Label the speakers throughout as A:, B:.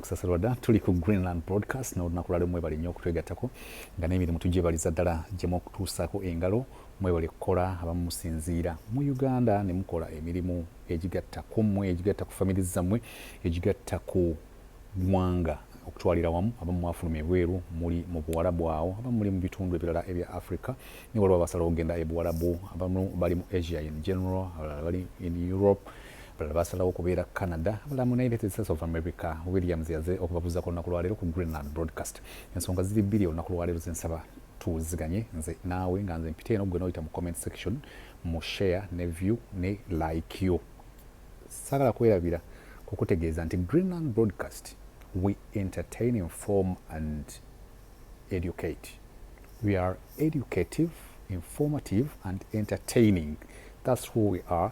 A: Kusasalwada tuli ku Greenland Broadcast n'olunaku lwaleero mwebale nnyo okutwegattako nga n'emirimu tugyebaliza ddala gye mukutuusaako engalo mwebale kukola abamu musinziira mu Uganda ne mukola emirimu egigatta ku mmwe egigatta ku famire zammwe egigatta ku ggwanga okutwalira wamu abamu mwafuluma ebweru muli mu Buwarabu awo abamu muli mu bitundu ebirala ebya Africa ne waliwo abasalawo okugenda e Buwarabu abamu bali mu Asia in general abalala bali in Europe abalala basalawo okubeera Canada abalala mu United States of America. Williams yaze okubabuuzako olunaku lwaleero ku Greenland Broadcast. Ensonga ziri bbiri olunaku lwaleero zensaba tuwuziganye nze naawe nga nze mpite eno gwe n'oyita mu comment section mu share ne view ne like yo. Sagala kwerabira kukutegeeza nti Greenland Broadcast we entertain, inform and educate. We are educative, informative and entertaining. That's who we are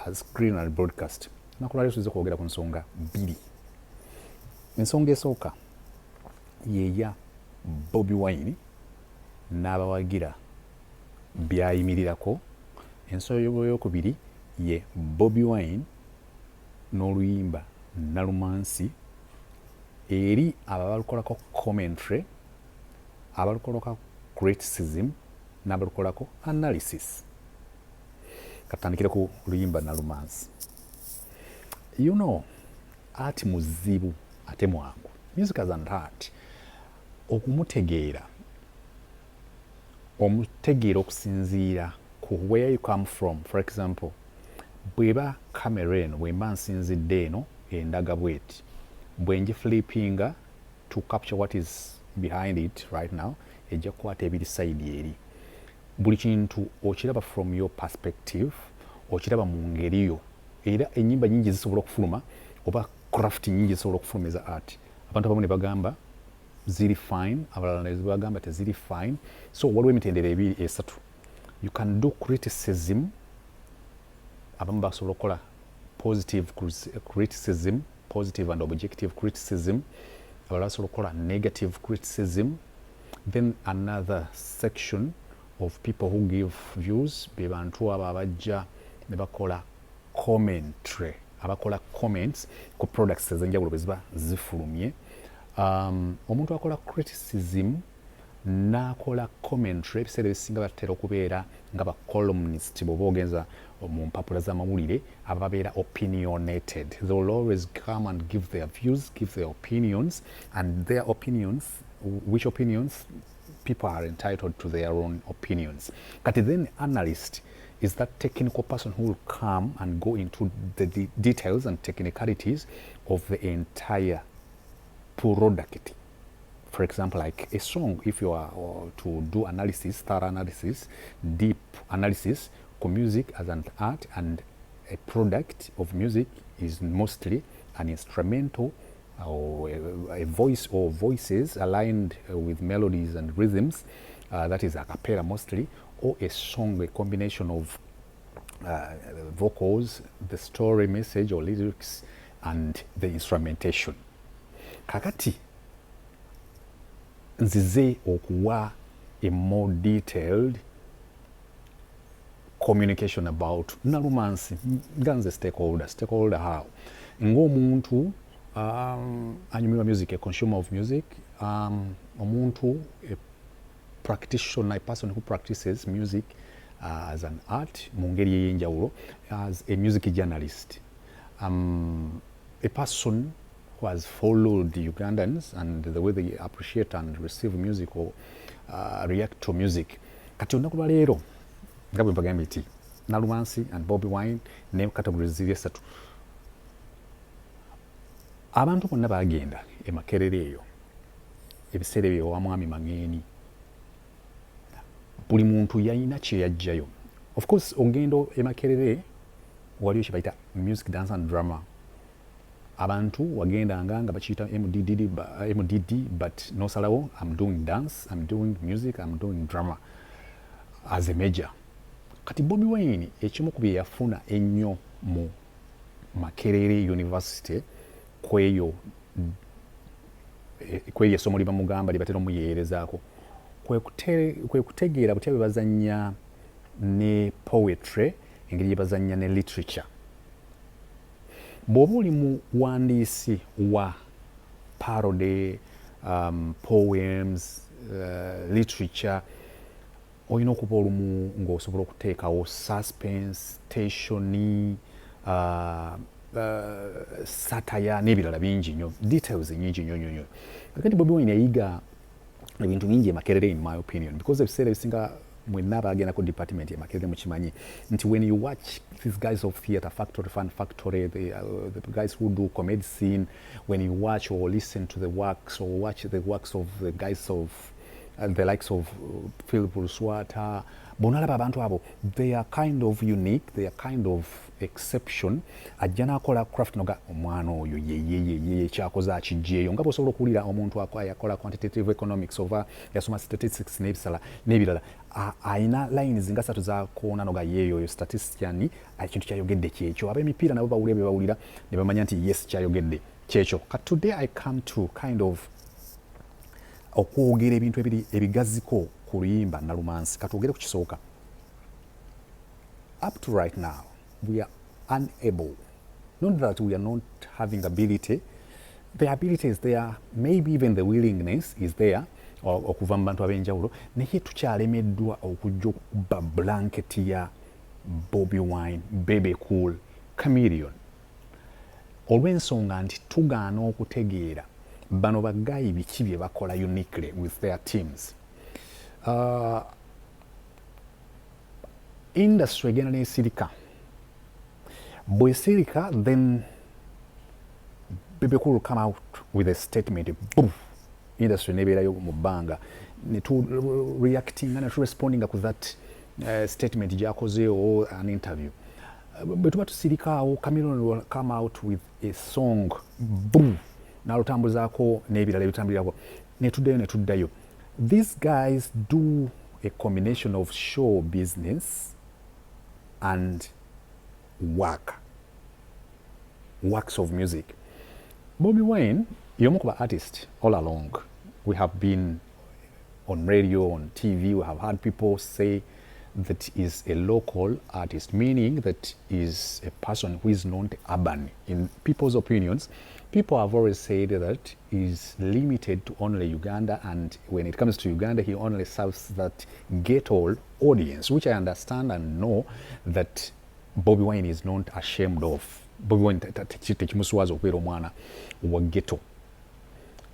A: as Greenland Broadcast. Nakulaleero tuze kwogera ku nsonga bbiri. Ensonga esooka yeya Bobi Wine n'abawagira byayimirirako. Ensonga eyokubiri ye Bobi Wine n'Oluyimba Nalumansi eri abalukolako commentary, abalukolako criticism n'abalukolako analysis. Katandikire ku Luyimba Nalumansi. You know, art muzibu ate mwangu. Music as an art. Okumutegeera. Omutegeera okusinziira ku where you come from. For example, bweba camera eno bwemba nsinzidde eno endaga bweti. Bwenji flippinga to capture what is behind it right now, ejja kukwata ebiri side eri. Buli kintu okiraba from your perspective, okiraba mu ngeri yo. Era ennyimba nyingi zisobola okufuluma oba craft nyingi zisobola okufuluma eza art. Abantu abamu ne bagamba ziri fine, abalala ne bagamba teziri fine. So waliwo emitendera ebiri esatu. You can do criticism, abamu basobola okukola positive criticism, positive and objective criticism, abalala basobola okukola negative criticism. Then another section of people who give views be bantu abo abajja ne bakola commentary, abakola comments ku products ezenjawulo bwe ziba zifulumye. Omuntu akola criticism n'akola commentary ebiseera ebisinga batera okubeera nga ba columnist bw'oba ogenza mu mpapula z'amawulire ababeera opinionated. They will always come and give their views, give their opinions, and their opinions, which opinions people are entitled to their own opinions. But then analyst is that technical person who will come and go into the details and technicalities of the entire product. For example, like a song, if you are to do analysis, thorough analysis, deep analysis, music as an art and a product of music is mostly an instrumental or a voice or voices aligned with melodies and rhythms, that is a cappella mostly, or a song, a combination of vocals, the story message or lyrics and the instrumentation. Kakati nzize okuwa a more detailed communication about Nalumansi ganze stakeholder how ng'omuntu anyumirwa music, a consumer of music, omuntu a practitioner, a person who practices music as an art mu ngeri ey'enjawulo, as a music journalist, a person who has followed the Ugandans and the way they appreciate and receive music or react to music. Kati olunaku lwa leero nga bwe mpagambye nti Nalumansi and Bobi Wine ne categories ziri esatu. Abantu bonna bagenda e Makerere eyo ebiseera ebyo wa mwami Mangeni. Buli muntu yalina kye yajjayo. Of course ogendo e Makerere waliyo kye bayita music, dance and drama. Abantu wagendanga nga bakiyita MDD but nosalawo I'm doing dance, I'm doing music, I'm doing drama as a major. Kati Bobi Wine ekimu ku bye yafuna ennyo mu Makerere University kweyo essomo liba mugamba libatera omuyeerezaako kwe kutegeera butya bwe bazannya ne poetry, engeri gye bazannya ne literature. Bw'oba oli muwandiisi wa parody, poems, literature. Olina okuba olumu ng'osobola okuteekawo suspense, tensioni, satire n'ebirala bingi nnyo, details nyingi nnyo. Kakati Bobi Wine yayiga ebintu bingi emakerere in my opinion, because ebiseera ebisinga mwenna abagenda ku department emakerere mukimanyi nti when you watch these guys of Theatre Factory, Fun Factory, the guys who do comedy scene, when you watch or listen to the works or watch the works of the guys of the likes of Philip Ruswata, bonalaba abantu abo, they are kind of unique, they are kind of exception. Ajjana akola craft noga omwana oyo ye kyakoze akijjeeyo nga bw'osobola okuwulira omuntu yakola quantitative economics oba yasoma statistics n'ebirala ayina lines nga ssatu zakoona noga yeeyo oyo statistician ekintu kyayogedde kyekyo. Ab'emipiira nabo bawulira bye bawulira ne bamanya nti yes kyayogedde kyekyo. But today I come to kind of okwogera ebintu ebigaziko ku Luyimba Nalumansi. Katwogere ku kisooka. Up to right now we are unable, not that we are not having ability, the ability is there, maybe even the willingness is there okuva mu bantu ab'enjawulo, naye tukyalemeddwa okujja okuba blanket ya Bobi Wine, Bebe Cool, Chameleon, olw'ensonga nti tugaana okutegeera bano bagayi biki bye bakola uniquely with their teams. Industry egenda n'esirika, bw'esirika then Bebe Cool come out with a statement, boom, industry nebeerayo mu bbanga ne tu reacting and responding to that statement gy'akozeewo an interview. Bwe tuba tusirikaawo, Chameleon will come out with a song, boom, n'alutambuzaako n'ebirala ebitambulirako ne tuddayo. These guys do a combination of show business and works of music. Bobi Wine, y'omu ku ba artist all along. We have been on radio, on TV, we have had people say that is a local artist, meaning that is a person who is not urban. In people's opinions, people have always said that is limited to only Uganda, and when it comes to Uganda, he only serves that ghetto audience, which I understand and know that Bobi Wine is not ashamed of. Bobi Wine tekimuswaza okubeera omwana wa ghetto.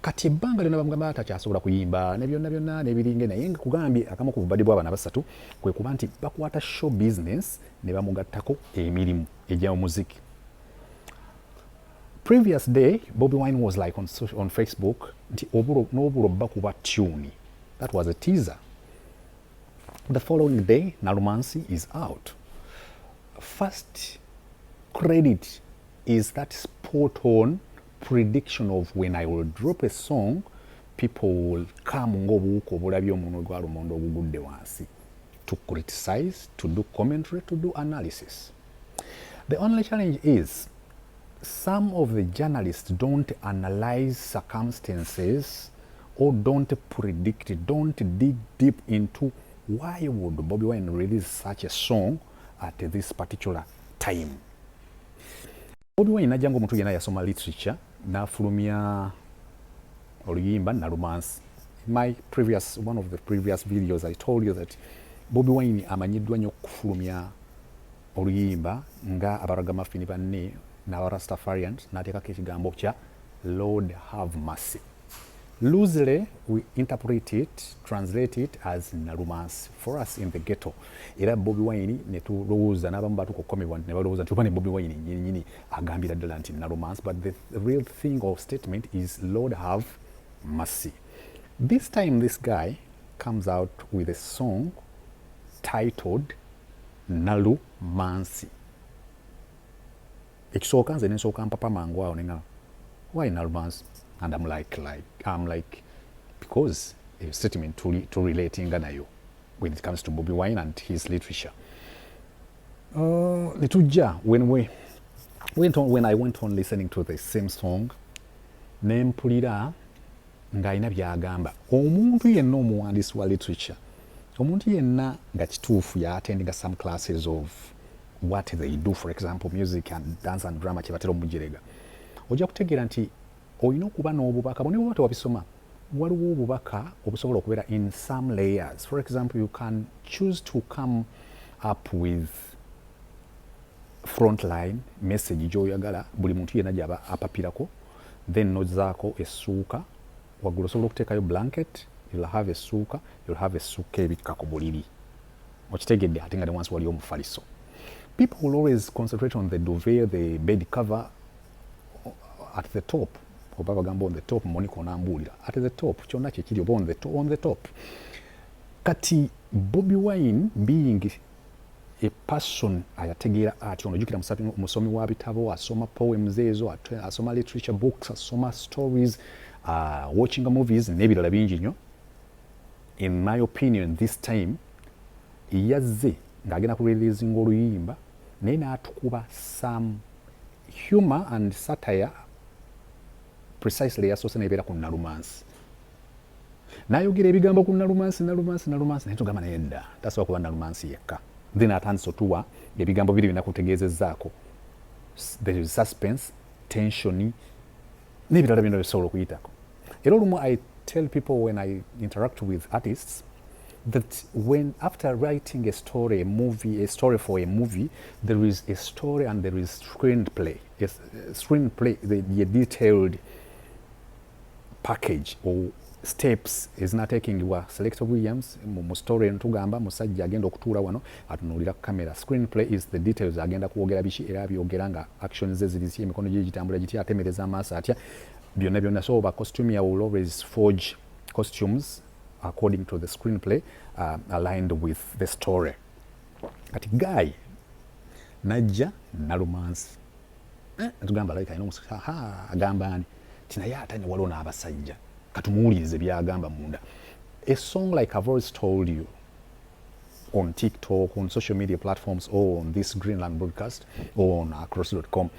A: Kati ebbanga lyonna bamugamba takyasobola kuyimba ne byonna n'ebiringe, naye nga kugambye akamu ku bubadde bw'abaana basatu kwe kuba nti bakwata show business ne bamugattako emirimu egya muziki. Previous day, Bobi Wine was like on Facebook, nti n'obulo bakuba tune. That was a teaser. The following day, Nalumansi is out. First credit is that spot on prediction of when I will drop a song, people will come ng'obuwuka obulabye omunwe gwa lumonde ogugudde wansi, to criticize, to do commentary, to do analysis. The only challenge is some of the journalists don't analyze circumstances or don't predict, don't dig deep into why would Bobi Wine release such a song at this particular time. Bobi Wine najja ng'omuntu yenna yasoma literature n'afulumya Oluyimba Nalumansi. In one of the previous videos, I told you that Bobi Wine amanyiddwa nnyo okufulumya Oluyimba nga abaragamuffin banne n'abarastafarians n'ateekako ekigambo kya Lord have mercy. Loosely, we interpret it, translate it as Nalumansi for us in the ghetto. Era Bobi Wine ne tulowooza n'abamu batukukomebwa ne balowooza nti oba ne Bobi Wine nnyini agambira ddala nti Nalumansi, but the real thing or statement is Lord have mercy. This time this guy comes out with a song titled Nalumansi. Ekisooka nze nensooka mpapa mangu awo nengana, why Nalumansi? And I'm like, because a statement to relating nayo when it comes to Bobi Wine and his literature. When I went on listening to the same song, nempulira ng'alina by'agamba. Omuntu yenna omuwandiisi wa literature, omuntu yenna nga kituufu attending some classes of what they do, for example, music and dance and drama kye batera omujerega, ojja kutegeera nti olina okuba n'obubaka bwonna bwoba tewabisoma waliwo obubaka obusobola okubeera in some layers. For example, you can choose to come up with frontline message gy'oyagala buli muntu yenna gy'aba apapirako, then nozaako essuuka waggulu osobola okuteekayo blanket, you'll have essuuka, you'll have essuuka ebikka ku buliri. Okitegedde ate nga ne wansi waliyo omufaliso. People will always concentrate on the duvet, the bed cover at the top. Oba bagamba on the top, Monica onambuulira. At the top, kyonna kyekiri oba on the top. Kati Bobi Wine being a person ayategeera ati ono jukira musomi wa bitabo, asoma poems ezo, asoma literature books, asoma stories, watching movies n'ebirala bingi nnyo. In my opinion, this time yazze ng'agenda ku releasing Luyimba naye n'atukuba some humor and satire precisely yasoose n'ebeera ku nalumansi. N'ayogera ebigambo ku nalumansi naye tugamba naye dda tasobola kuba nalumansi yekka. Then atandise otuwa ebigambo biri binakutegeezezzaako. There is suspense, tension n'ebirala byonna bisobola okuyitako. Era olumu I tell people when I interact with artists that when after writing a story, a story for a movie, there is a story and there is screenplay. Yes, screenplay, the detailed package or steps is not taking your Selector Williams mu story ntugamba musajja agenda okutuula wano atunuulira kamera. Screenplay is the details agenda kwogera biki era byogera nga actions ezirisi emikono gye gitambula gitya atemereza amaaso atya byonna so ba costume will always forge costumes according to the screenplay aligned with the story. Kati guy najja nalumansi tugamba like ayina agamba ani tinaye atanye waliwo n'abasajja katumuwulirize byagamba munda. A song like I've always told you on TikTok, on social media platforms, or on this Greenland broadcast, or on across.com,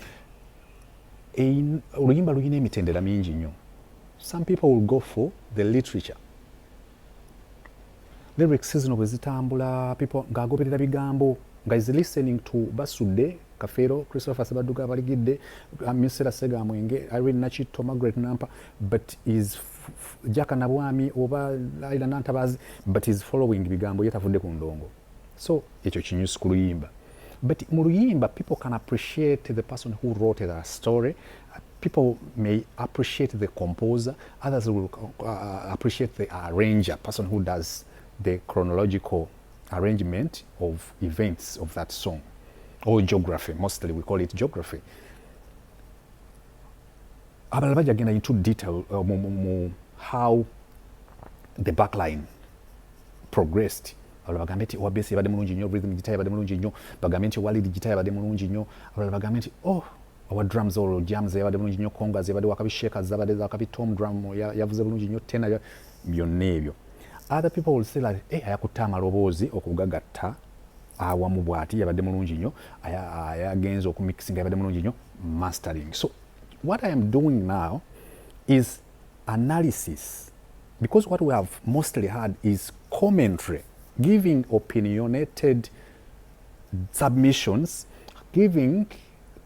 A: Luyimba luyina emitendera mingi nnyo. Some people will go for the literature. Lyrics zino bwe zitambula, people ng'agoberera bigambo, nga is listening to Basudde, Kafeero, Christopher Sebaduka Baligidde, Misera Sega Mwenge, Irene Nachito, Margaret Nampa, but is Jaka Nabwami oba Aida Nantabazi, but is following bigambo yetavudde ku ndongo. So ekyo kinyusi ku Luyimba. But mu Luyimba, people can appreciate the person who wrote the story. People may appreciate the composer. Others will appreciate the arranger, person who does the chronological arrangement of events of that song. Or geography, mostly we call it geography. Abalala bajja genda into detail how the backline progressed. Abalala bagambe nti Wabesi yabadde mulungi nnyo, rhythm guitar yabadde mulungi nnyo, bagambe nti Walid guitar yabadde mulungi nnyo, abalala bagambe nti our drums or jams yabadde mulungi nnyo, congas yabadde wakabi shakers zabadde wakabi tom drum yavuze bulungi nnyo, tenor byonna ebyo. Other people will say like ayakutte amaloboozi okugagatta awamu bw'ati yabadde mulungi nnyo, ayagenza okumixinga yabadde mulungi nnyo, mastering. So what I am doing now is analysis, because what we have mostly had is commentary, giving opinionated submissions, giving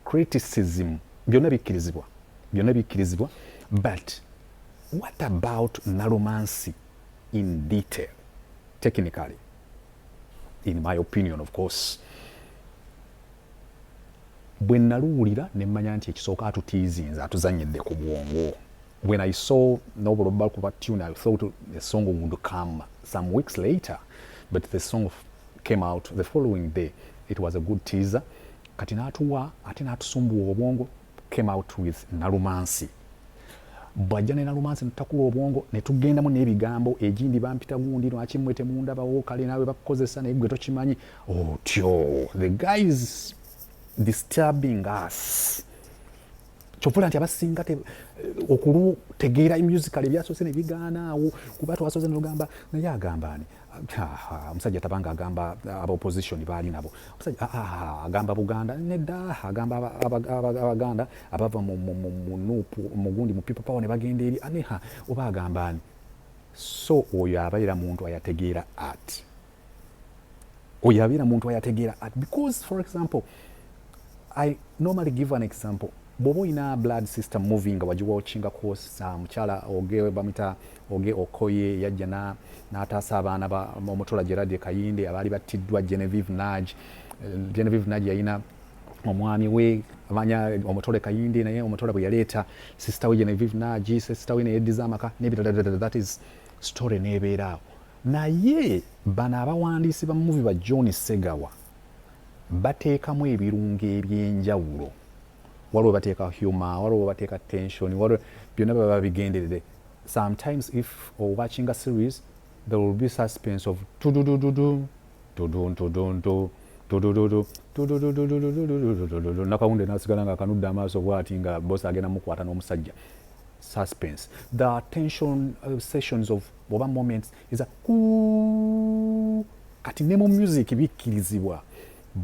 A: criticism. Byonna bikkirizibwa, but what about nalumansi in detail, technically? In my opinion, of course, bwe naluwulira ne mmanya nti ekisooka atutiizinze atuzannyidde ku bwongo. When I saw Noble Balkuba tune, I thought the song would come some weeks later, but the song came out the following day. It was a good teaser. Kati n'atuwa ate n'atusumbuwa obwongo, came out with nalumansi. Bw'ajja ne nalumansi netutakula obwongo ne tugendamu n'ebigambo egindi bampita gundi lwaki mmwe temundabawo kale naawe bakukozesa naye gwe tokimanyi. Otyo the guy is disturbing us. Kyovula nti abasinga okulutegeera musical ebyasoose ne bigaana awo kuba twasoose n'ogamba naye agamba ani omusajja tabanga agamba aba opposition baali nabo omusajja agamba Buganda nedda agamba abaganda abava mu nuupu mugundi mu people power ne bagenda eri aneha oba agamba ani. So oyo abeera muntu ayategeera art, because for example I normally give an example. bw'oba olina blood system moving nga wagiwatchingako mukyala oge bamita oge okoye yajja n'ataasa abaana omutola Gerard Kayinde abaali battiddwa Genevieve Nage yalina omwami we amanya omutole Kayinde naye omutole bwe yaleeta sister we Genevieve Nage sister we neyeddiza amaka n'ebirala. That is story n'ebeeraawo. Naye bano abawandiisi ba movie ba John Segawa bateekamu ebirungo ebyenjawulo. Waliwo bateeka humor, waliwo bateeka tension, waliwo byonna baba babigenderere. Sometimes if or watching a series there will be suspense of nakawunde nasigala nga kanudde amaaso bw'ati nga boss agenda mukwata n'omusajja. Suspense. The tension sessions of oba moments is a kati ne mu music bikkirizibwa.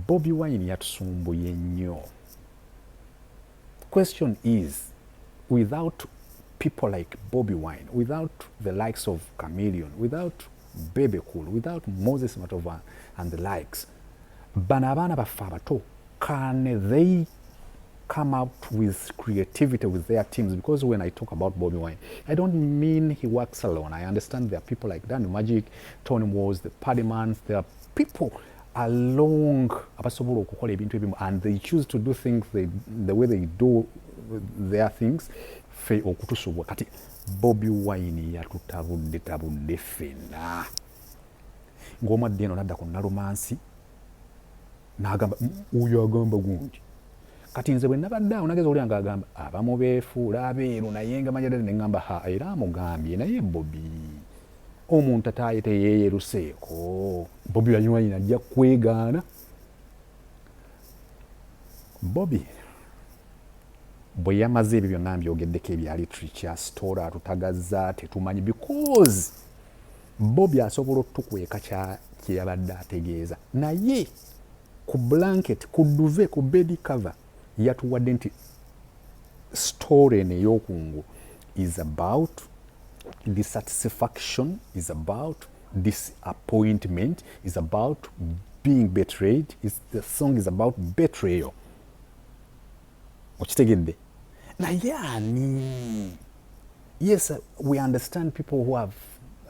A: Bobi Wine yatusumbuye nnyo. Question is, without people like Bobi Wine, without the likes of Chameleon, without Bebe Cool, without Moses Matova and the likes, bano abaana baffe abato, can they come out with creativity with their teams? Because when I talk about Bobi Wine, I don't mean he works alone. I understand there are people like Danny Magic, Tony Wars, the Paddymans. There are people along abasobola okukola ebintu ebimu, and they choose to do things the way they do their things fe okutusubwa. Kati Bobi Wine yatutabudde ffenna ng'omadde eno nadda ku nalumansi n'agamba oyo agamba gundi. Kati nze bwe nabadde awo nageza olya ng'agamba abamu beefuula abeeru naye nga manya ddala ne ŋŋamba ha era amugambye naye Bobi omuntu ataaye teyeeyeruseeko. Bobi Wine ajja kwegaana. Bobi bwe yamaze ebyo byonna mbyogeddeko ebya literature story atutagazza tetumanyi, because Bobi asobola otukweka kye yabadde ategeeza, naye ku blanket ku duve ku bed cover yatuwadde nti story eno ey'okungu is about dissatisfaction, is about disappointment, is about being betrayed. The song is about betrayal. Okitegedde? Naye ani? Yes, we understand people who have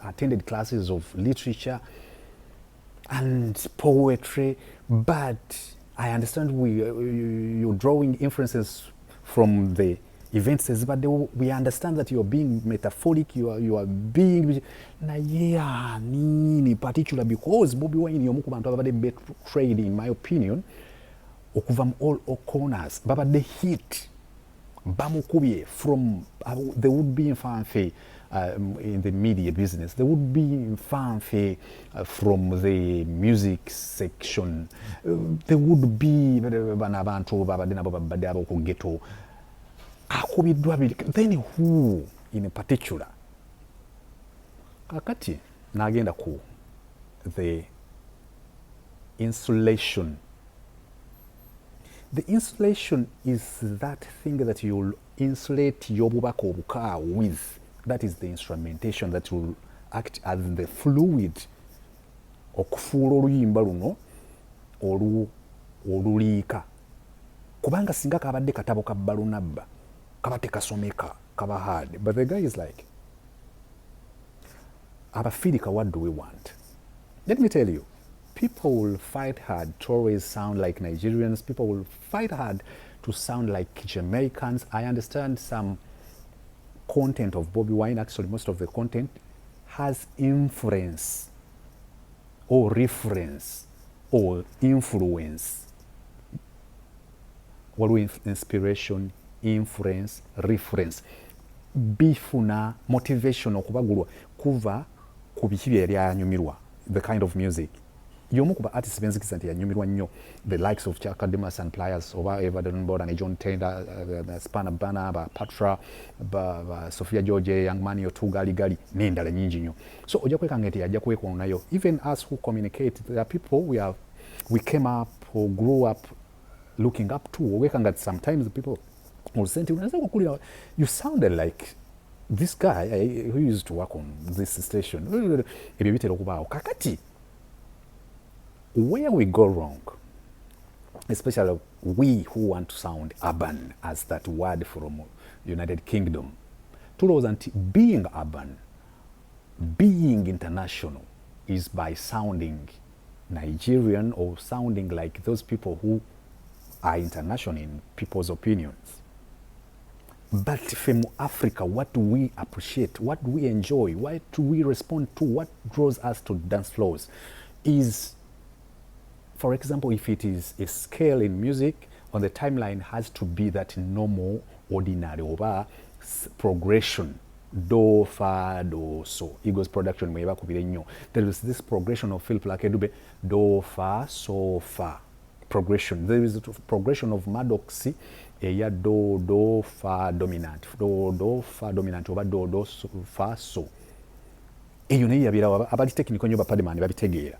A: attended classes of literature and poetry, but I understand you're drawing inferences from the events, but we understand that you're being metaphoric, you are being naye ani particular, because Bobi Wine y'omu ku bantu ababadde betrayed in my opinion okuva mu all corners. Babadde hit bamukubye from there would be fanfare in the media business, there would be fanfare from the music section, there would be bano abantu babadde nabo babadde ab'oku ghetto akubiddwa biri. Then who in particular? Kakati nagenda ku the insulation. The insulation is that thing that you'll insulate your bubaka obuka with. That is the instrumentation that will act as the fluid okufuula oluyimba luno oluliika. Kubanga singa kabadde katabo ka balunabba kaba tekasomeka kaba hard. But the guy is like, Abafirika, what do we want? Let me tell you, people will fight hard to always sound like Nigerians. People will fight hard to sound like Jamaicans. I understand some content of Bobi Wine, actually most of the content, has influence or reference or influence. Waliwo inspiration, influence, reference. Bifuna motivation okubagulwa kuva ku biki bye yali anyumirwa, the kind of music. Y'omu ku ba artists benzikiza nti yanyumirwa nnyo, the likes of Chaka Demas and Pliers, oba Everton Board and John Tender, Spana Bana, ba Patra, ba Sophia George, Young Money, Otuga Gali, n'endala nyingi nnyo. So ojja kwekanga nti ajja kwekona nayo. Even us who communicate, there are people we came up or grew up looking up to. Wekanga that sometimes the people will say to you, you sounded like this guy who used to work on this station. Ebyo bitera okubaawo. Kakati, where we go wrong especially we who want to sound urban, as that word from United Kingdom. Being urban, being international is by sounding Nigerian or sounding like those people who are international in people's opinions. But from Africa, what do we appreciate? What do we enjoy? What do we respond to? What draws us to dance floors is, for example, if it is a scale in music, on the timeline has to be that normal, ordinary, or progression. Do, fa, do, so. Eagles production, there is this progression of Philip Lakedube, do, fa, so, fa. Progression. There is a progression of Maddoxy, eya do, fa dominant. Do, fa dominant, oba do, so, fa, so. Eyo naye yabira abali technical nyo bapademani babitegeera.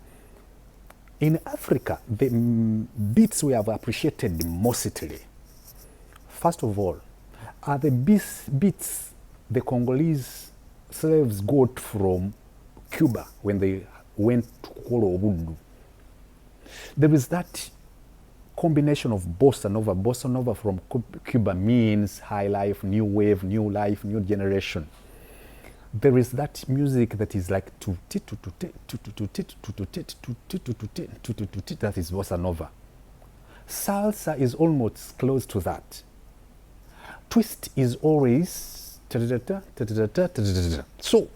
A: In Africa, the beats we have appreciated mostly, first of all, are the beats the Congolese slaves got from Cuba when they went to Kolo Obundu. There is that combination of bossa nova. Bossa nova from Cuba means high life, new wave, new life, new generation. There is that music that is like that is bossa nova. Salsa is almost close to that. Twist is always so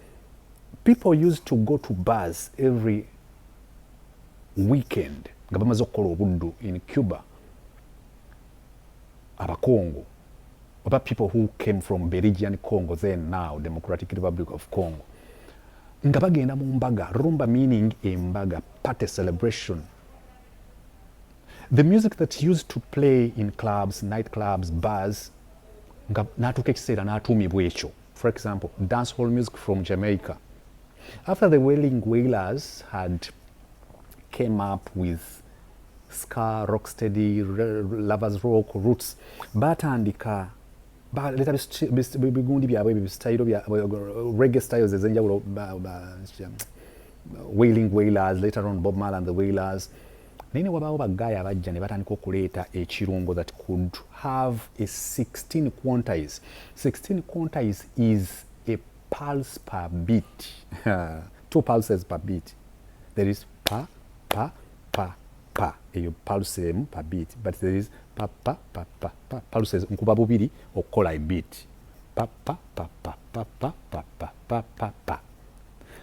A: people used to go to bars every weekend nga bamaze okukola obuddu in Cuba, Abakongo, about people who came from Belgian Congo, then now Democratic Republic of Congo, nga bagenda mu mbaga. Rumba meaning embaga, party celebration. The music that used to play in clubs, nightclubs, bars, for example, dancehall music from Jamaica. After the Wailing Wailers had came up with ska, rocksteady, lovers rock, roots, batandika leta bigundi byabwe style bya reggae styles ezenjawulo, Wailing Wailers, later on Bob Marley and the Wailers. Nene wabaawo bagaya abajja ne batandika okuleeta ekirungo that could have a 16 quantize. 16 quantize is a pulse per beat. 2 pulses per beat. There is pa, pa, pa, pa. Eyo pulse per beat. But there is pa, pa, pa, pa, pa. Pulses nkuba bubiri okukola a beat. Pa, pa, pa, pa, pa, pa, pa, pa, pa, pa, pa.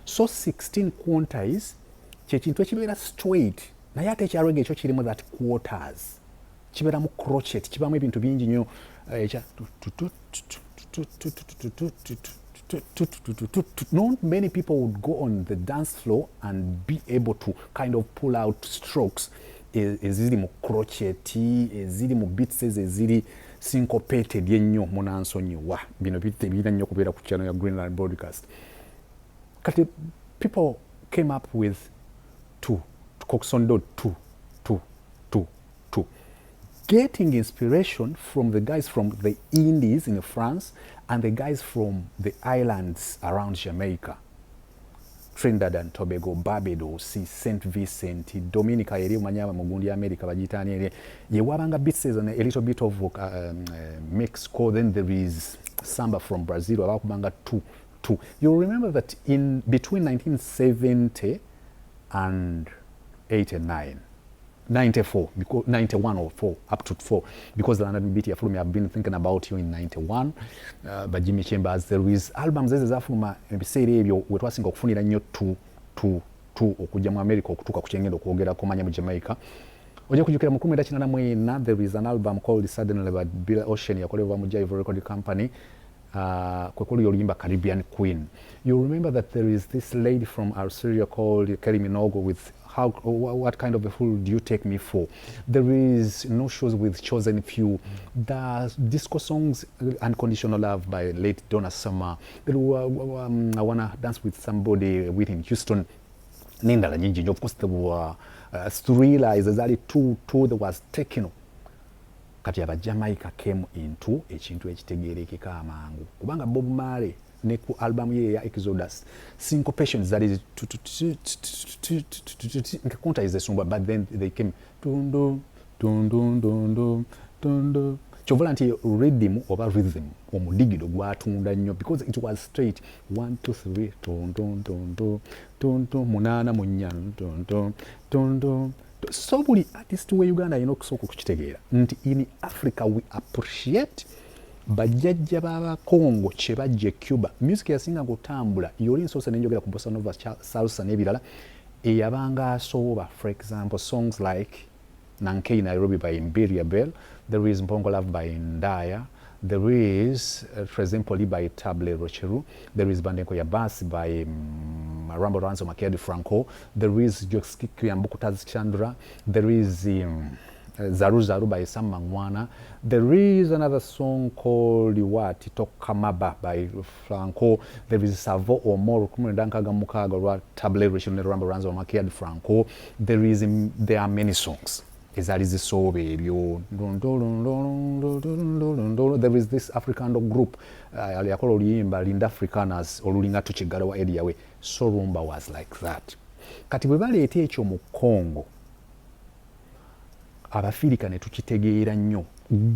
A: So 16 quantize kyekintu ekibeera straight. Naye ate ekyarwege ekyo kirimu that quarters, kibeeramu crochet, kibamu ebintu bingi nnyo ekya. Not many people would go on the dance floor and be able to kind of pull out strokes eziri mu crochet, eziri mu beats, eziri syncopated ennyo munansonyiwa. Bino bitebira nnyo kubeera ku channel ya Greenland Broadcast. Kati people came up with two. Koksondo 2. Getting inspiration from the guys from the Indies in France and the guys from the islands around Jamaica. Trinidad and Tobago, Barbados, St. Vincent, Dominica, eri manyama mugundi America bagitani eri. Ye wabanga beats on a little bit of Mexico, then there is samba from Brazil, abakubanga 2. You'll remember that in between 1970 and 89, 94, because 91 or 4, up to 4, because the London Beat Afro, I've been thinking about you in 91, but Jimmy Chambers, there is albums ezafuma ebiseera ebyo we twasinga okufunira nnyo 2 okujja mu America okutuuka ku kyengendo okwogera kumanya mu Jamaica. Ojja kujjukira mu 1994, there is an album called Suddenly by Bill Ocean yakolebwa mu Jive Record Company. Kwekuli Luyimba Caribbean Queen. You remember that there is this lady from Algeria called Kelly Minogue with what kind of a fool do you take me for? There is No Shows with Chosen Few. The disco songs Unconditional Love by late Donna Summer. There were I Wanna Dance with Somebody within Houston. Nindala nyingi. Of course there were Thriller is exactly 2 there was Techno. Kati aba Jamaica came into ekintu ekitegeerekeka amangu. Kubanga Bob Marley ne ku album ye ya Exodus syncopation that is nkakonta is esumba, but then they came tundu dun dun dun dun dun dun. Chovola nti rhythm oba rhythm omudigido gwatunda nnyo because it was straight 1 2 3 dun dun dun dun dun dun munana munyana dun dun dun dun. So buli artist we Uganda alina okusooka okukitegeera nti in Africa we appreciate bajjajja b'abakongo kye bajja Cuba music yasinga kutambula yoli nsoose nenjogera ku bossa nova salsa n'ebirala eyabanga asooba for example songs like Nankei Nairobi by Mbiria Bell, there is Mbongo Love by Ndaya, there is Trezempoli by Table Rocheru, there is Bandenko Yabasi by Rambo Ranzo Makiadi Franco, there is Joski Kuyambuku Taz Chandra, there is Zaru Zaru by Sam Mangwana, there is another song called what Tokamaba by Franco, there is Savo Omoro Kumundankaga Mukaga Table Rocheru Rambo Ranzo Makiadi Franco, there are many songs. There is this African group called Luyimba, Linda Afrikaners, olulinga tuchigalawa area we. So rumba was like that. Kati bwe baleeta ekyo mu Congo, Abafirika ne tukitegeera nnyo.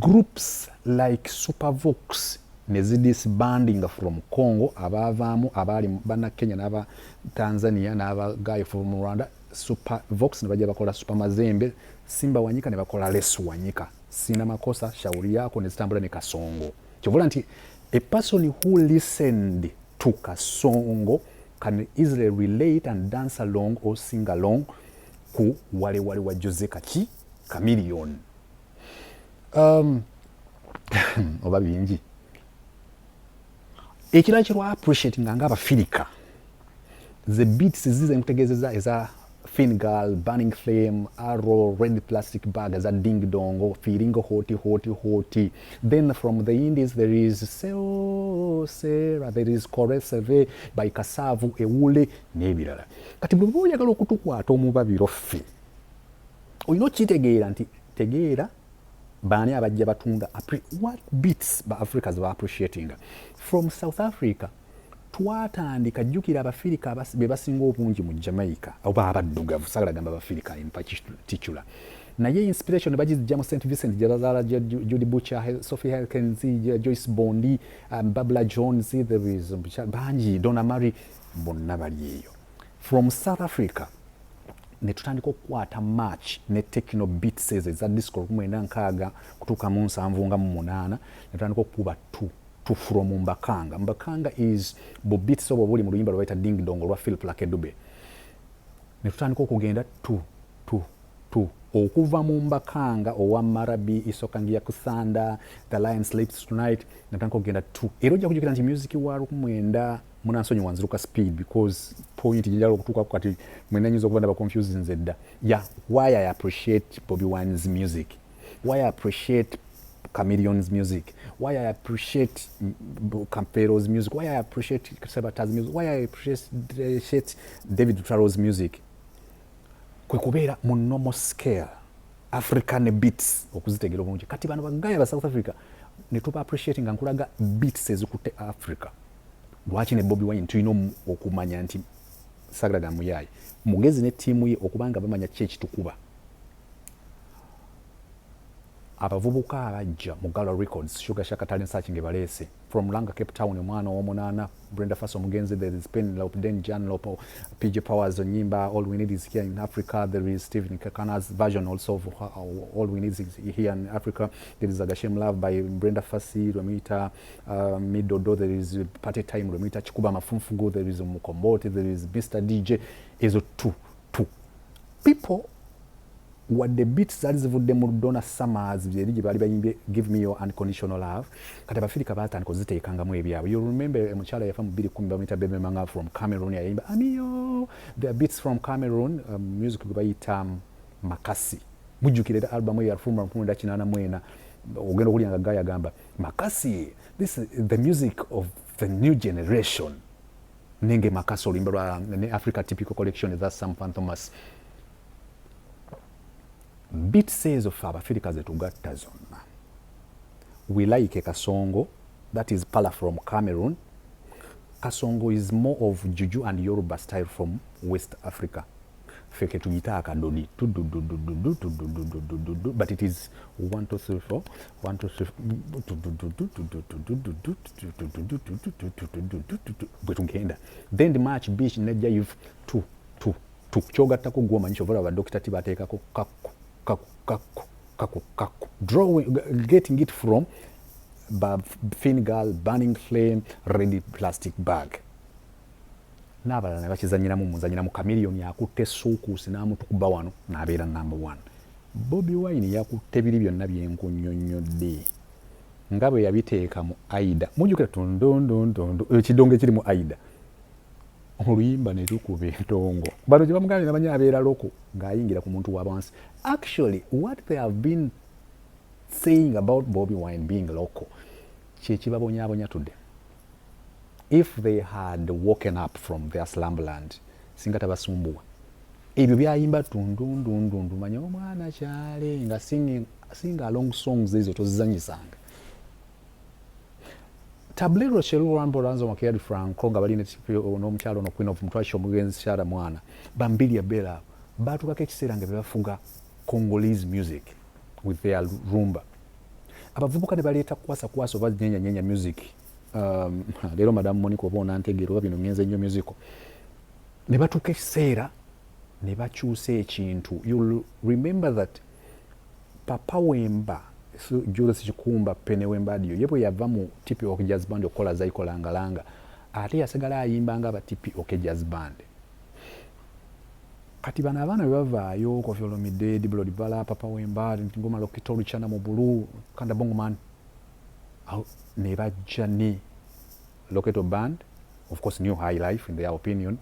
A: Groups like Supervox ne disbanding from Congo, abavaamu abali bana Kenya n'aba Tanzania n'aba guy from Rwanda. Supervox ne bajja bakola Super Mazembe, Simba Wanyika ne bakola Lesu Wanyika. Sina makosa, shauri yako ne zitambula ne Kasongo. Kyovula nti a person who listened to Kasongo can easily relate and dance along or sing along ku wale wa Jose Kachi Chameleon. Oba bingi. Ekirala kye lwa appreciating nga Abafirika. The beats zize nkutegezeza eza Fingal, Burning Flame, Arrow, Red Plastic Bag as a Ding Dongo, Feeling Hoti. Then from the Indies there is Seo Sera, there is Koreseve by Kasavu, Ewule, n'ebirala. Kati bwe oyagala okutukwata omubabiro ffe. Oyina okitegeera nti tegeera baani abajja batunda what beats ba Africans were appreciating. From South Africa, twatandika jjukira Abafirika be basinga obungi mu Jamaica oba abaddugavu sagala gamba Abafirika in particular naye inspiration bagizijjamu St. Vincent Jalazala, Judy Butcher, Sophie Harkins, Joyce Bondi, Babla Jones, there is bangi Donna Mary bonna bali eyo. From South Africa ne tutandika okukwata match ne techno beats eza disco 19 kutuuka mu 7 nga mu 8 ne tutandika okukuba 2 from Mbakanga. Mbakanga is Bobitso bw'oli mu luyimba lwaita Ding Dong lwa Philip Lakedube. Ne tutandika okugenda 2 okuva mu Mbakanga owa Marabi Isokangia Kusanda The Lion Sleeps Tonight ne tutandika okugenda 2. Era ojja kujjukira nti music wa 19 munansonyi wanziruka speed because point njalo okutuuka kati mwena nyinza okuba ndaba confused nze dda. Yeah, why I appreciate Bobi Wine's music, why I appreciate Chameleon's music, why I appreciate Campero's music, why I appreciate Sabata's music, why I appreciate David Luttaro's music. Kwe kubeera mu normal scale African beats okuzitegeera obulungi. Kati bano bagaya ba South Africa ne tuba appreciating nga nkulaga beats ezikutte Africa. Lwaki ne Bobi Wine tulina okumanya nti sagala ga muyayi mugezi ne tiimu ye okubanga bamanya kiki ekitukuba. Abavubuka abajja mu Gala Records, Sugar Shaka Talent Searching ebaleese from Langa Cape Town omwana w'omunaana Brenda Faso Mugenzi, there is Penelope Den Jan Lopo, PJ Powers Onyimba, All We Need Is Here in Africa, there is Stephen Kakana's version also of All We Need Is Here in Africa, there is Agashem Love by Brenda Fassi, Romita Midodo, there is Party Time Romita Chikuba Mafunfugo, there is Mukombote, there is Mr. DJ, ezo two people. What the beats that is zivudde mu Donna Summers byeri gye bali bayimbye Give Me Your Unconditional Love kati Abafirika batandika oziteekangamu ebyabwe. You remember omukyala yafa mu 2010 bamuyita Bebe Manga from Cameroon yayimba Amiyo. The beats from Cameroon, music gwe bayita Makasi. Mujjukire album ya Alfuma Mpunda kinana mwena ogenda okulya nga gaya gamba Makasi, this is the music of the new generation. Nenge Makasi oluyimba lwa Africa Typical Collection, that's Sam Phantomas. Beat says of Abafirika zetugatta zonna. We like Kasongo, that is Pala from Cameroon. Kasongo is more of Juju and Yoruba style from West Africa. ffe ke tuyita akadodi but it is 1 2 3 4 1 2 3 bwe tugenda then the match beach nejja you've tu kyogattako gw'omanyi ovala badokita tibateekako kaku drawing getting it from fingal burning flame ready plastic bag n'abalala ne bakizanyiramu muzanyiramu kamiliyoni yakutte suukuusi n'amutukuba wano n'abeera number 1 Bobi Wine yakutte biri byonna byenkunnyonnyodde nga bwe yabiteeka mu Aida mujjukira tondondondondo ekidongo ekiri mu Aida oluyimba ne lukuba entongo bano gye bamugambye namanyi abeera loko ng'ayingira ku muntu w'abansi actually what they have been saying about Bobi Wine being local kye kibabonyaabonya tudde if they had woken up from their slumberland singa tabasumbuwa ebyo byayimba tundundundundu manya omwana kyale nga singa along songs ezo tozizanyisanga tablero chelu rambo ranzo makiadi Franco nga baline n'omukyalo no Queen of Mutwashi omugenzi Shara mwana bambili ya bela batu bake kiseera nga bebafuga Congolese music with their rumba abavubuka ne baleeta kwasa oba nyenya music lero madam Monica obona ntegero oba bino ngenze nnyo musical ne batuuka ekiseera ne bakyusa ekintu you'll remember that Papa Wemba Julius Chikumba Pene Wemba dio yebwe yava mu tipi ok jazz band okola zaikolangalanga ate yasigala ayimbanga aba tipi ok jazz band kati bana abana bavaayo Koffi Olomide Diblo Dibala Papa Wemba ngoma Lokitolu Chana mu bulu Kanda Bongo Man ne bajja ne Loketo band of course new high life in their opinion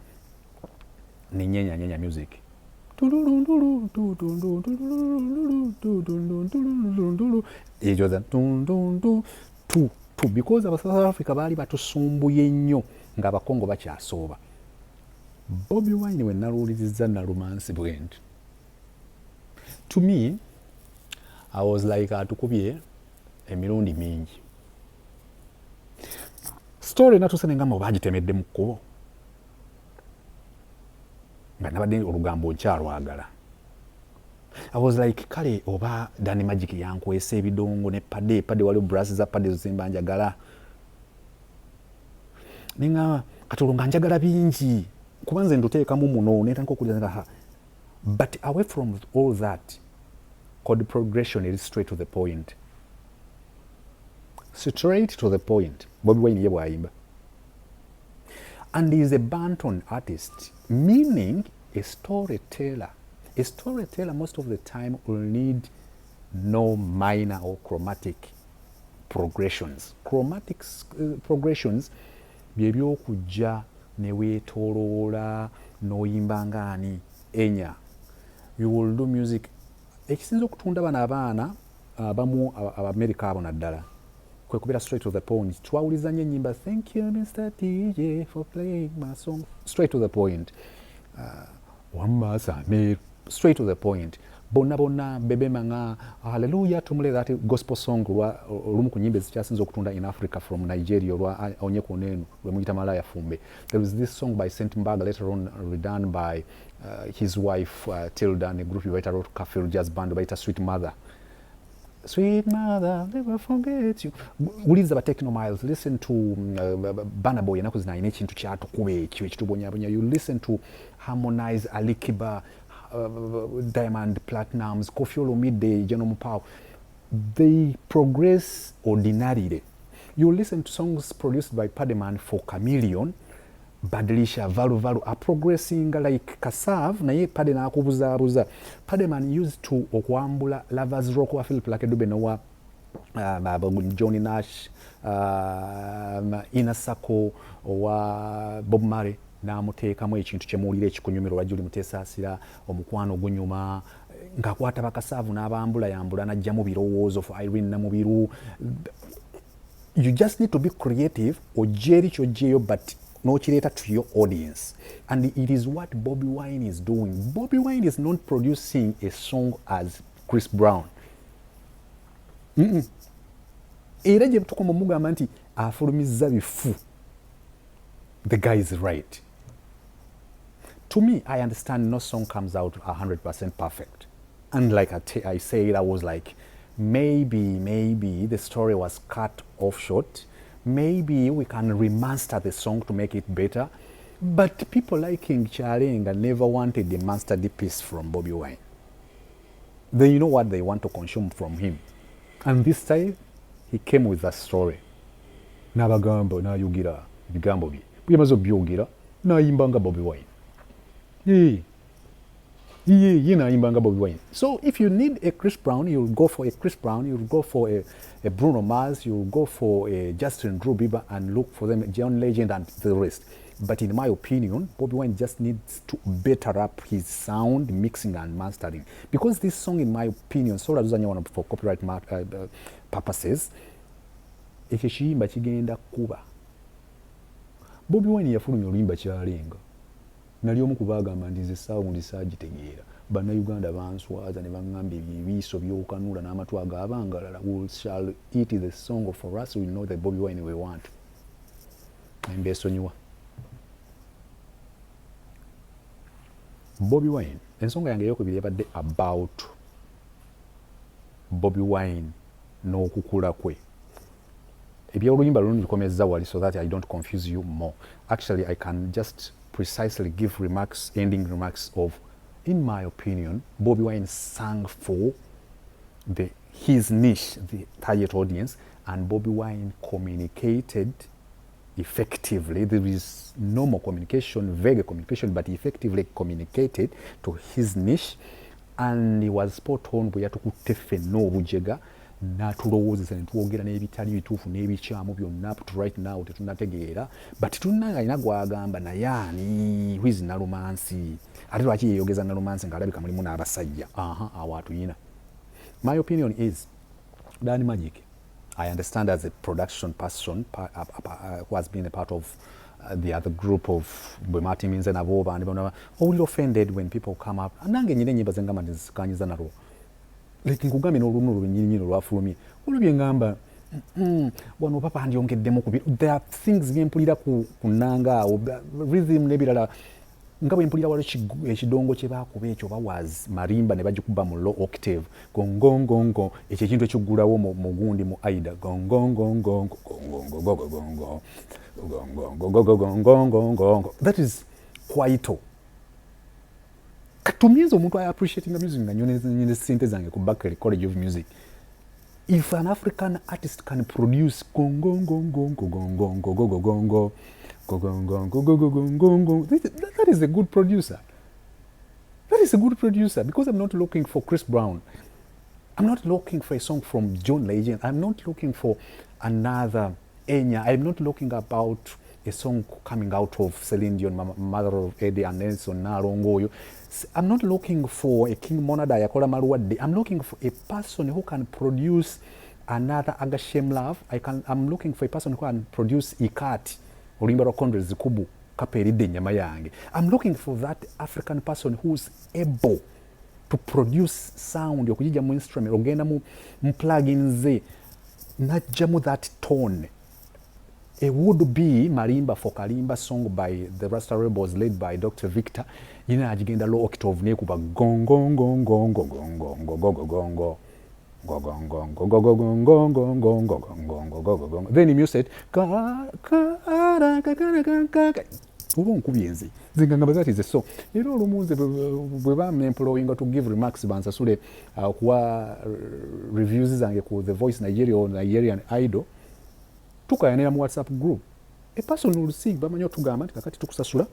A: ni nyenya music ejo za tu because aba South Africa bali batusumbuye nnyo nga abakongo bakyasooba Bobi Wine we naluuliriza na romance bwend to me I was like atukubye emirundi mingi story natusene nga mu bagitemedde mu kkubo nga nabadde olugambo nkyalwagala I was like kale oba Danny Magic yankwesa ebidongo ne pade waliwo brass za pade zimba njagala ninga katulunga njagala bingi kubanze nduteekamu muno netandika okuliza ha but away from all that called progression is straight to the point Bobi Wine ye bwayimba and he is a Banton artist, meaning a storyteller. A storyteller most of the time will need no minor or chromatic progressions. Chromatic progressions byebyo okujja ne weetoloola n'oyimba ani enya. You will do music. Ekisinza okutunda bano abaana abamu America abo naddala. Kwe kubira straight to the point. Twawuliza nnyo ennyimba thank you Mr. DJ for playing my song. Straight to the point. Wamasane. Straight to the point. Bonna bebe manga hallelujah tumule that gospel song olumu ku nyimbe zikyasinza okutunda in Africa from Nigeria olwa onyeko nenu lwe muyita malaya fumbe. There was this song by Saint Mbaga later on redone by his wife Tilda and a group writer wrote Cafe Jazz Band by Sweet Mother. Sweet mother, never forget you. Uliza ba Techno Miles, listen to Burna Boy enaku zina ine kintu kyatukuba ekyo ekitubonyabonya. You listen to Harmonize, Alikiba, Diamond Platnumz, Koffi Olomide, General Mupao. They progress ordinarily. You listen to songs produced by Pademan for Chameleon, Badilisha, Valu are progressing like Kasav, naye Pade na akubuzabuza. Pademan used to okwambula Lovers Rock wa Philip Lakedube nowa Johnny Nash, Ina Sako wa Bob Marley na muteekamu ekintu kyemuwulira ekikunyumira olwa Julie Mutesaasira omukwano gunyuma ng'akwata bakasavu n'abambula yambula n'ajjamu birowoozo for Irene Namubiru. You just need to be creative ojeeri ky'ojeeyo but n'okireeta to your audience, and it is what Bobi Wine is doing. Bobi Wine is not producing a song as Chris Brown. Era gye tukoma mugamba nti afulumizza bifu. The guy is right. To me, I understand no song comes out 100% perfect. And like I said, I was like, maybe the story was cut off short. Maybe we can remaster the song to make it better. But people like King Chalenga never wanted the mastered piece from Bobi Wine. Then you know what they want to consume from him. And this time, he came with that story. Nabagambo, na yugira, bigambo bi. Buyamazo byugira, na yimbanga Bobi Wine. Na yimbanga Bobi Wine. So if you need a Chris Brown, you'll go for a Chris Brown, you'll go for a Bruno Mars, you'll go for a Justin Bieber and look for them, John Legend and the rest. But in my opinion, Bobi Wine just needs to better up his sound, mixing and mastering. Because this song, in my opinion, so for copyright purposes, ekiyimba kigenda kuba. Bobi Wine yafulumya oluyimba Kyalenga. Nali omu kubagamba nti ze sound saagitegeera. Bannayuganda banswaza ne baŋŋamba ebibiiso by'okanula n'amatu ag'abangalala. We shall eat the song for us, we know the Bobi Wine we want. Mbeesonyiwa. Bobi Wine, ensonga yange ey'okubiri yabadde about Bobi Wine n'okukula kwe. Ebyoluyimba luno bikomezza wali so that I don't confuse you more. Actually, I can just precisely give remarks, ending remarks of, in my opinion, Bobi Wine sang for his niche, the target audience, and Bobi Wine communicated effectively. There is normal communication, vague communication, but he effectively communicated to his niche, and he was spot on. Bwe yatukutte ffenna obujega n'atulowoozesa ne twogera n'ebitali bituufu n'ebikyamu byonna up to right now tetunnategeera, but alina gwagamba naye ani wizi Nalumansi, ate lwaki yeeyogeza Nalumansi ng'alabika mulimu n'abasajja. Awo atuyina. My opinion is Danny Magic, I understand as a production person who has been a part of the other group of Bwemati Minze nabo bandi bonna, always offended when people come up. Nange nyine nyimba zengamba nzikanyiza nalo. Like nkugambe n'olumu lwennyini lwafulumye. Olubye ngamba wano papa andyongeddemu ku there are things byempulira ku nnanga awo rhythm n'ebirala nga bwe mpulira waliwo ekidongo kye baakuba ekyo bawazi marimba ne bagikuba mu low octave gongongongo ekyo ekintu ekiggulawo mu gundi mu aida gongongongo. That is kwaito. To me as omuntu I appreciating the music nga nyone sente zange ku Berklee College of Music. If an African artist can produce that is a good producer. That is a good producer, because I'm not looking for Chris Brown. I'm not looking for a song from John Legend. I'm not looking for another Enya. I'm not looking about a song coming out of Celine Dion, mother of Eddie and Nelson Narongoyo. I'm not looking for a King Monada Yakola Maruwade. I'm looking for a person who can produce another Agashem Love. I'm looking for a person who can produce Ikati, Luyimba Rokondre Zikubu, Kaperide Nyama Yange. I'm looking for that African person who's able to produce sound yokujija mu instrument ogenda mu plugins ze najjamu that tone. It would be Marimba for Kalimba song by the Rasta Rebels led by Dr. Victor. Yina ajigenda low octave ne kuba gong gong gong gong gong gong gong gong gong gong gong. Then he said ubonkubienzi zinganga that is a song. You know lumuze bwe bamemployinga to give remarks bansasule kuwa reviews zange ku The Voice Nigeria or Nigerian Idol. Tukayanira mu WhatsApp group. A person will see bamanyo tugamba nti kakati tukusasula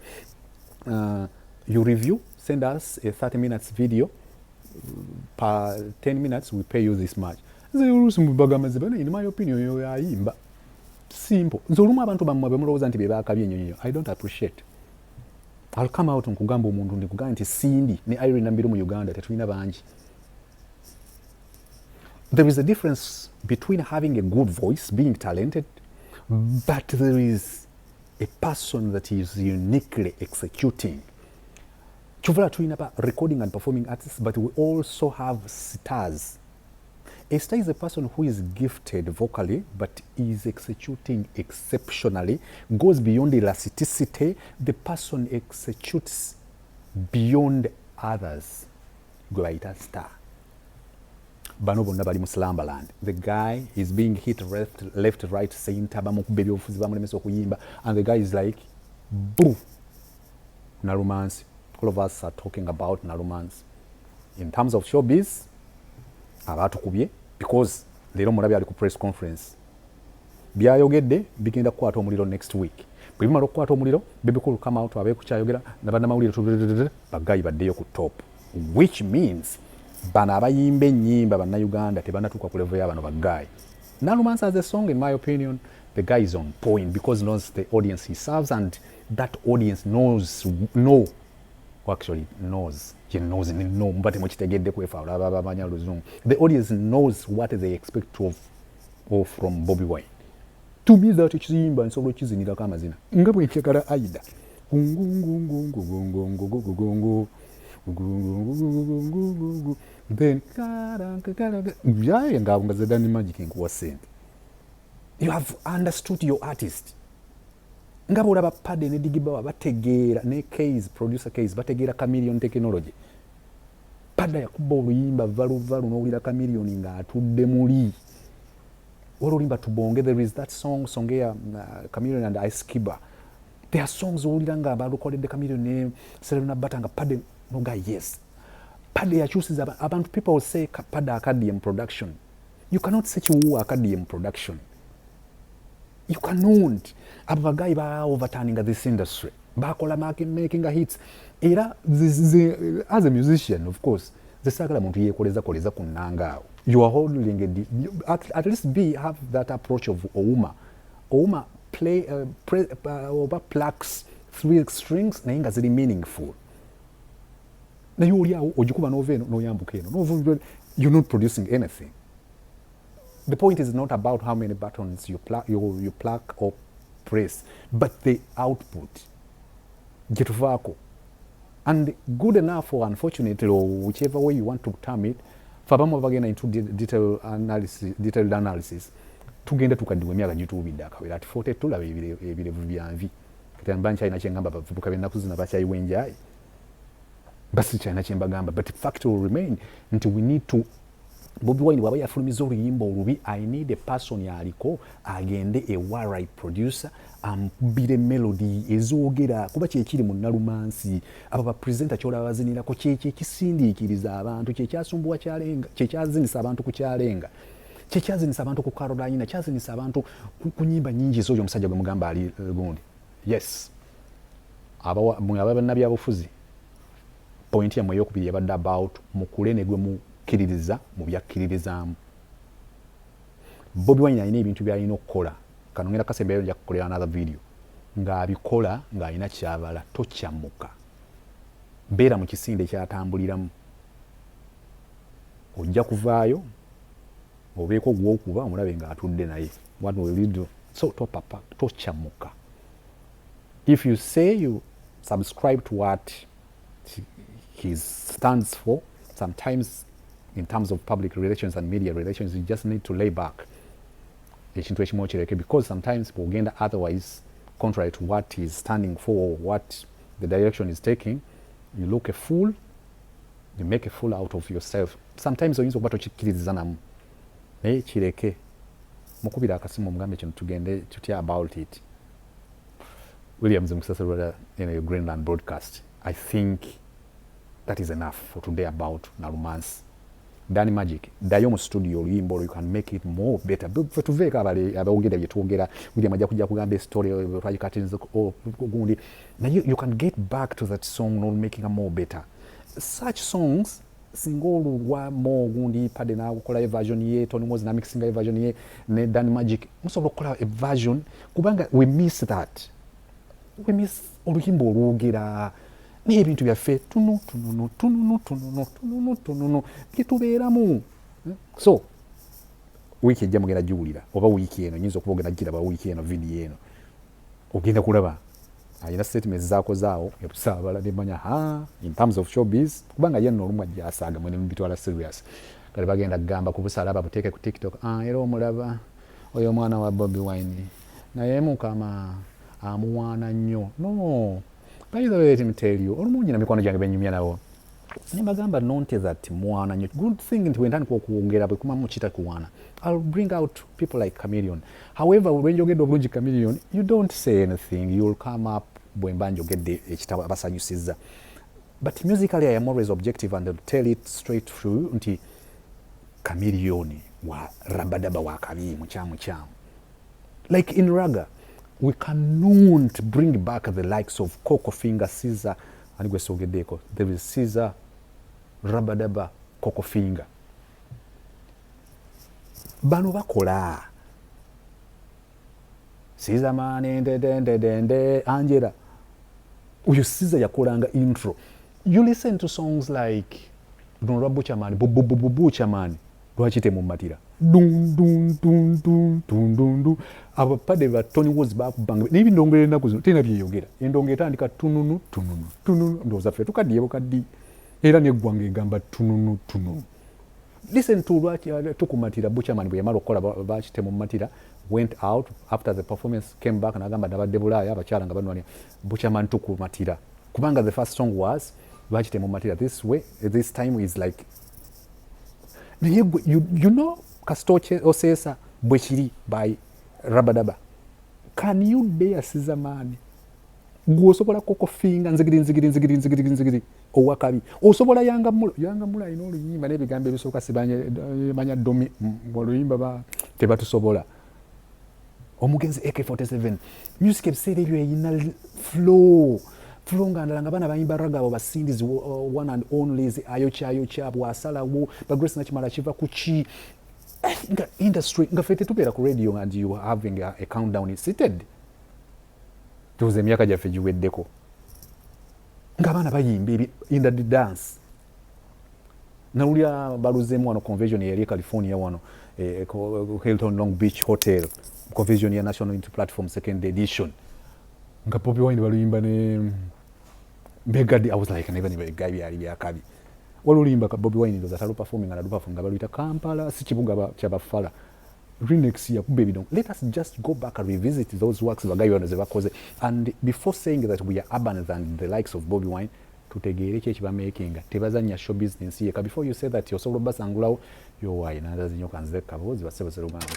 A: you review, send us a 30 minutes video, per 10 minutes we pay you this much. In my opinion yo yayimba simple. Nzolumu abantu bamwe bemulowooza nti bebakabye ennyonyo. I don't appreciate. I'll come out nkugamba omuntu ndikugamba nti Cindy ne Irene Nambiru mu Uganda tetulina bangi. There is a difference between having a good voice, being talented, but there is a person that is uniquely executing. Chuvula tulina recording and performing artists, but we also have stars. A star is a person who is gifted vocally, but is executing exceptionally, goes beyond elasticity. The person executes beyond others gwe bayita star. Bano bonna bali mu Slumberland. The guy is being hit left right center, bamukubba ebyobufuzi bamulemesa okuyimba, and the guy is like boo, Narumansi. All of us are talking about Narumansi. In terms of showbiz, abatukubye, because leero mulabye ali ku press conference, byayogedde bigenda kukwata omuliro next week. Bwe bimala okukwata omuliro, Baby Cool come out abe kukyayogera nabannamawulire bagayi baddeyo ku top, which means bano abayimba ennyimba bannayuganda tebannatuuka ku level y'abano bagayi. Narumansi has a song, in my opinion, the guy is on point because he knows the audience he serves, and that audience knows mbate mukitegedde kwefa abamanya Luzungu. The audience knows what they expect of from Bobi Wine. To me that ekizimba nsobola okizinirako amazina nga bwe nkyagala Aida then nga zedani magic nkuwa sente. You have understood your artist. Nga bwolaba Padde ne Digibawa bategeera ne Case, producer Case bategeera Chameleon technology. Padde yakuba oluyimba valuvalu n'owulira Chameleon nga atudde muli. Olulimba tubonge, there is that song ya Chameleon and Ice Kiba. There are songs owulira nga balukoledde Chameleon ne Serena Bata nga Padde no guy, yes. Padde yakyusiza abantu. People will say Padde Acadium production. You cannot say Chiwu Acadium production. You cannot. Abo bagayi ba overturning this industry. Bakola making hits. Era as a musician, of course, the sagala muntu yekoleza kunanga. You are holding at least have that approach of Ouma. Ouma plucks 3 strings naye nga ziri meaningful. Na yuli awo ogikuba noveno no yambuka eno. No, you're not producing anything. The point is not about how many buttons you pluck or press, but the output. Getuvako. And good enough or unfortunately, or whichever way you want to term it, Fabamo bagenda into detailed analysis. Tugenda tukadiwa emyaka gitubidde akawera ati 40 tulaba ebirevu byanvi. Kitamba nkyalina kyengamba bavubuka bennaku zino bakyayiwenjayi. Basi kyalina kyembagamba, but the fact will remain nti we need to Bobi Wine bwaba yafulumiza oluyimba olubi, I need a person yaliko agende a right producer ambire melody ezoogera kuba kyekiri mu Narumansi. Abo ba presenter kyolaba bazinirako kyekisindiikiriza abantu, kyekyasumbuwa kyalenga, kyekyazinisa abantu ku kyalenga, kyekyazinisa abantu ku Carolina, kyazinisa abantu ku nyimba nyingi ez'oyo omusajja gwe mugamba ali gundi. Yes, abannabyabufuzi point yamwe ey'okubiri yabadde about mukule ne gwe mukkiririza mu byakkiririzaamu. Bobi Wine alina ebintu by'alina okukola. Kano ngenda kasembeyo nja kukolera another video. Ng'abikola ng'alina kyabala, tokyamuka. Beera mu kisinde kyatambuliramu. Ojja kuvaayo, obeeko gw'okuba omulabe ng'atudde naye. What will you do? So topapa, tokyamuka. If you say you subscribe to what he stands for, sometimes in terms of public relations and media relations, you just need to lay back. Because sometimes bw'ogenda otherwise, contrary to what he's standing for or what the direction is taking, you look a fool, you make a fool out of yourself. Sometimes oyinza okuba tokikkiriza namu. Naye kireke. Mukubira akasimu omugambe kino tugende tutya about it. Williams Musasalwala in a Greenland broadcast. I think that is enough for today about Narumansi. Danny Magic, ddayo mu studio oluyimba olwo, you can make it more better. Fe tuveeko abawogera bye twogera, William ajja kujja kugamba story twagikatinza gundi. Now you can get back to that song or making a more better. Such songs, singa olulwa more gundi Padde n'akola version ye, Tony Moz n'amixinga version ye, ne Danny Magic musobola okukola a version kubanga we miss that. We miss oluyimba olwogera n'ebintu byaffe tuno byetubeeramu. So wiiki ejja mugenda giwulira, oba wiiki eno nyinza okuba ogenda giraba wiiki eno video eno ogenda kulaba alina statements zaakozaawo yabusaabala nemanya in terms of showbiz kubanga yenno olumu ajja asaaga mwene mubitwala serious kale bagenda kugamba ku busalaba buteeke ku TikTok era omulaba oyo omwana wa Bobi Wine naye mukama amuwaana nnyo. No, By the way, let me tell you, olumungi na mikwano gyange benyumya nawo. Nembagamba nonte that mwana nyo. Good thing nti wentani kuongera bwe kuma muchita kuwana. I'll bring out people like Chameleon. However, when you get obulungi Chameleon, you don't say anything. You'll come up bwembanjo get the ekitabo abasanyusiza. But musically, I am always objective and I'll tell it straight through nti Chameleon wa rabadaba wa kabi muchamu. Like in raga, we cannot bring back the likes of Coco Finger, Caesar, and Gwesogedeko. There is Caesar, Rabadaba, Coco Finger. Bano bakola. Caesar man, Angela. Uyu Caesar yakolanga intro. You listen to songs like Donra Buchaman, Buchaman, Dwachite Mumatira. Dun dun dun dun dun dun dun. Abapade ba Tony was back bang. Nibi ndongere nakuzo. Tena byeyogera. Endongera andika tununu tununu tununu. Ndoza fe tukadiye kadi. Era ne gwange gamba tununu tununu. Listen to what tukumatira Buchaman bwe yamalo kola bachite Mumatira went out after the performance came back na gamba dabadde bulaya abachala nga banwani Buchaman tukumatira. Kubanga the first song was bachite Mumatira this time is like you know Kastoche Osesa Bwechiri by Rabadaba. Can you dare Caesar man? Gwosobola Coco Finger nzigiri owakabi. Osobola Yanga mula ino Luyimba n'ebigambo ebisooka sibanye manya domi Luyimba ba tebatusobola. Omugenzi AK47 music ebiseera ebyo eyina flow nga bana bayimba raga abo basindizi one and only ayocha bwasalawo ba Grace Nakimala kiva kuki industry nga fete tupera ku radio and you having a countdown is seated tuze myaka jaffe giweddeko nga bana bayimba in the dance nawulya baluzemu wano convention yali California wano Hilton Long Beach Hotel convention ya National Unity Platform second edition nga Bobi Wine baluyimba ne Begadi. I was like never guy yali byakabi waluyimba ka Bobi Wine ndoza talo performing and performing baluyita Kampala si kibuga kyabafala remix ya Baby Don't. Let us just go back and revisit those works bagayi banoze bakoze, and before saying that we are urban than the likes of Bobi Wine tutegeere ki ekibamakinga tebazanya show business yeka. Before you say that osobola basangulawo yo wine nazazinyo kanze kabozi basebose Luganda.